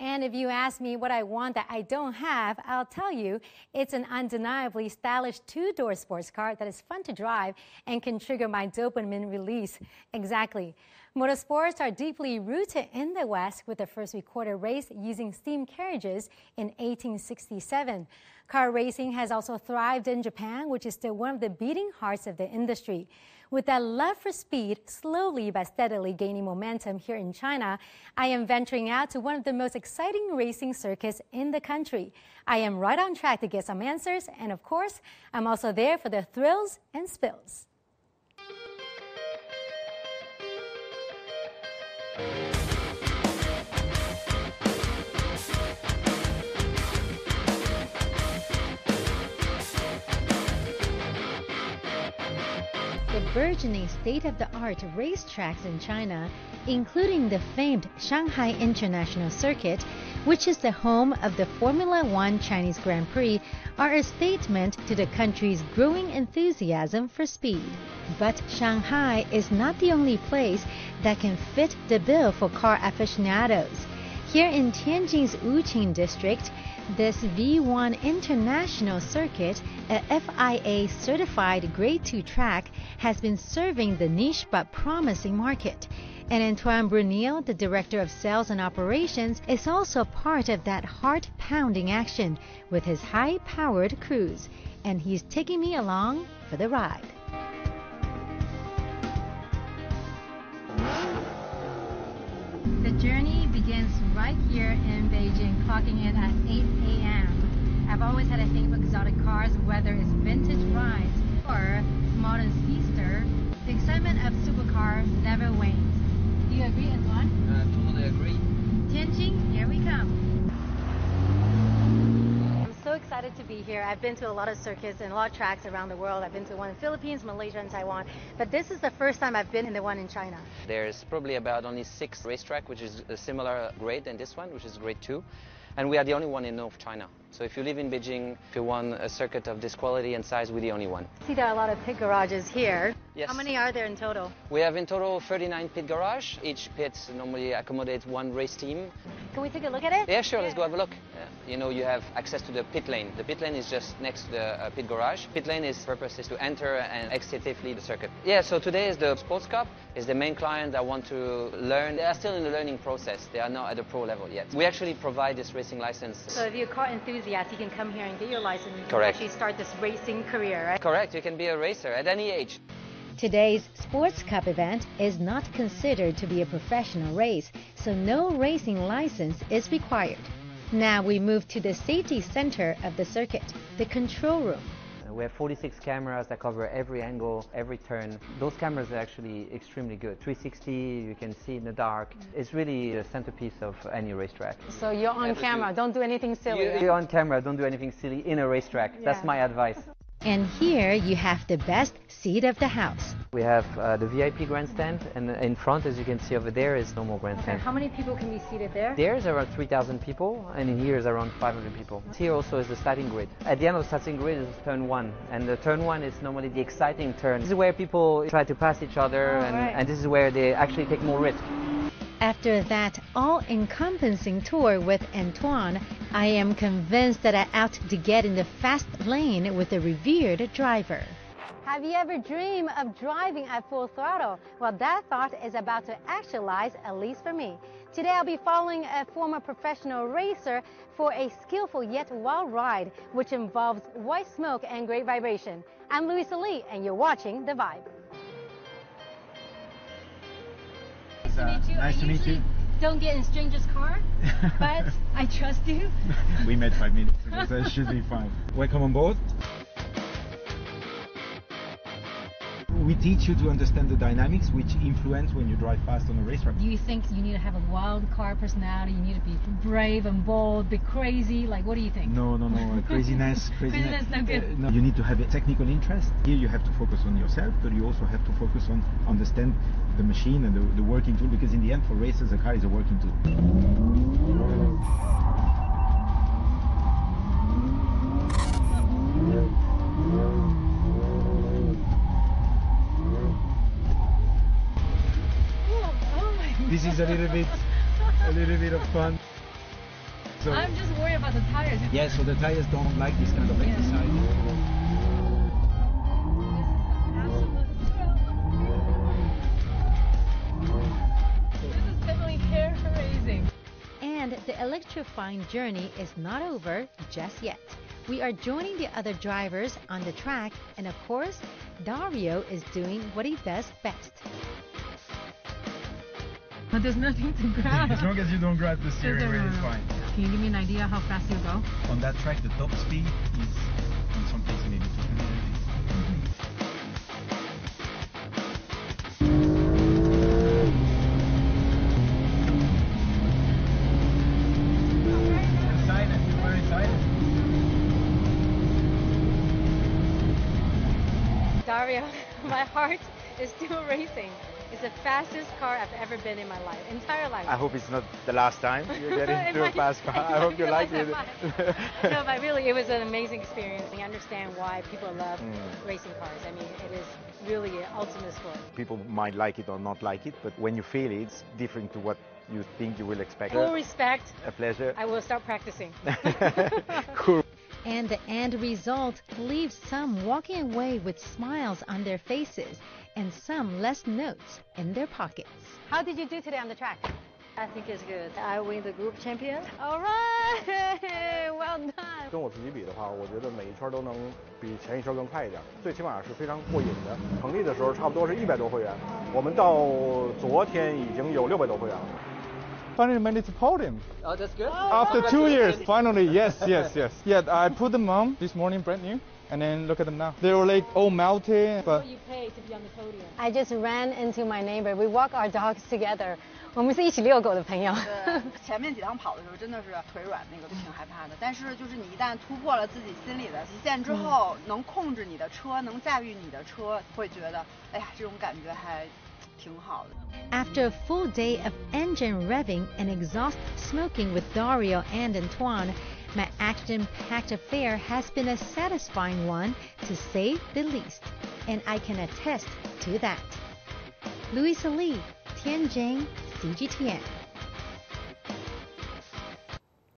And if you ask me what I want that I don't have, I'll tell you it's an undeniably stylish two-door sports car that is fun to drive and can trigger my dopamine release. Exactly. Motorsports are deeply rooted in the West, with the first recorded race using steam carriages in 1867. Car racing has also thrived in Japan, which is still one of the beating hearts of the industry. With that love for speed slowly but steadily gaining momentum here in China, I am venturing out to one of the most exciting racing circuits in the country. I am right on track to get some answers, and of course, I'm also there for the thrills and spills. The burgeoning state-of-the-art racetracks in China, including the famed Shanghai International Circuit, which is the home of the Formula One Chinese Grand Prix, are a statement to the country's growing enthusiasm for speed. But Shanghai is not the only place that can fit the bill for car aficionados. Here in Tianjin's Wuqing district, this V1 International Circuit, a FIA-certified Grade 2 track, has been serving the niche but promising market. And Antoine Brunel, the Director of Sales and Operations, is also part of that heart-pounding action with his high-powered crews. And he's taking me along for the ride. The journey begins right here in Beijing, clocking in at 8 a.m. I've always had a thing for exotic cars, whether it's vintage rides or modern speedster. The excitement of supercars never wanes. Do you agree, Antoine? Totally agree. Tianjin, here we come. I'm so excited to be here. I've been to a lot of circuits and a lot of tracks around the world. I've been to one in the Philippines, Malaysia, and Taiwan. But this is the first time I've been in the one in China. There's probably about only 6 racetracks, which is a similar grade than this one, which is grade 2. And we are the only one in North China. So if you live in Beijing, if you want a circuit of this quality and size, we're the only one. I see there are a lot of pit garages here. Yes. How many are there in total? We have in total 39 pit garages. Each pit normally accommodates one race team. Can we take a look at it? Yeah, sure, let's go have a look. You know, you have access to the pit lane. The pit lane is just next to the pit garage. Pit lane is purpose is to enter and exit safely the circuit. Yeah, so today is the Sports Cup. Is the main client that want to learn. They are still in the learning process. They are not at the pro level yet. We actually provide this racing license. So if you're a car enthusiast, you can come here and get your license. You Correct. can actually start this racing career, right? Correct. You can be a racer at any age. Today's Sports Cup event is not considered to be a professional race, so no racing license is required. Now we move to the safety center of the circuit, the control room. We have 46 cameras that cover every angle, every turn. Those cameras are actually extremely good. 360, you can see in the dark. It's really the centerpiece of any racetrack. So you're on camera, don't do anything silly. You're on camera, don't do anything silly in a racetrack. Yeah. That's my advice. And here you have the best seat of the house. We have the VIP grandstand, and in front, as you can see over there, is normal grandstand. Okay, how many people can be seated there? There's around 3,000 people, and in here is around 500 people. Here also is the starting grid. At the end of the starting grid is turn 1, and the turn 1 is normally the exciting turn. This is where people try to pass each other, and this is where they actually take more risk. After that all-encompassing tour with Antoine, I am convinced that I'm out to get in the fast lane with a revered driver. Have you ever dreamed of driving at full throttle? Well, that thought is about to actualize, at least for me. Today I'll be following a former professional racer for a skillful yet wild ride, which involves white smoke and great vibration. I'm Louisa, and you're watching The Vibe. Nice to meet you. Nice to meet you. Don't get in strangers' car, but I trust you. We met 5 minutes ago, so it should be fine. Welcome on board. We teach you to understand the dynamics which influence when you drive fast on a racetrack. Do you think you need to have a wild car personality? You need to be brave and bold, be crazy? Like, what do you think? No. Craziness. Craziness, no good. No, you need to have a technical interest. Here you have to focus on yourself, but you also have to focus on understand the machine and the working tool, because in the end, for racers, a car is a working tool. This is a little bit of fun. So, I'm just worried about the tires. yeah, so the tires don't like this kind of exercise. This is definitely hair-raising. And the electrifying journey is not over just yet. We are joining the other drivers on the track, and of course, Dario is doing what he does best. But there's nothing to grab. As long as you don't grab the steering wheel, it's fine. Can you give me an idea how fast you go? On that track, the top speed is, in some cases, maybe 200. Dario, my heart is still racing. It's the fastest car I've ever been in my entire life. I hope it's not the last time you get into a fast car. I hope you like it. No, but really, it was an amazing experience. I understand why people love racing cars. I mean, it is really an ultimate sport. People might like it or not like it, but when you feel it, it's different to what you think you will expect. Full respect. A pleasure. I will start practicing. Cool. And the end result leaves some walking away with smiles on their faces and some less notes in their pockets. How did you do today on the track? I think it's good. I win the group champion. All right, well done. 跟我自己比的话，我觉得每一圈都能比前一圈更快一点，最起码是非常过瘾的。成立的时候差不多是100多会员，我们到昨天已经有600多会员了。Finally made it to podium. Oh, that's good. After 2 years, finally, yes. Yeah, I put them on this morning, brand new, and then look at them now. They were like all melted, but... What you pay to be on the podium? I just ran into my neighbor. We walk our dogs together. 我们是一起遛狗的朋友。前面几趟跑的时候真的是腿软，那个就挺害怕的。但是就是你一旦突破了自己心里的极限之后，能控制你的车，能驾驭你的车，会觉得，哎呀，这种感觉还挺好的。After a full day of engine revving and exhaust smoking with Dario and Antoine, my action-packed affair has been a satisfying one, to say the least, and I can attest to that. Louisa Lee, Tianjin, CGTN.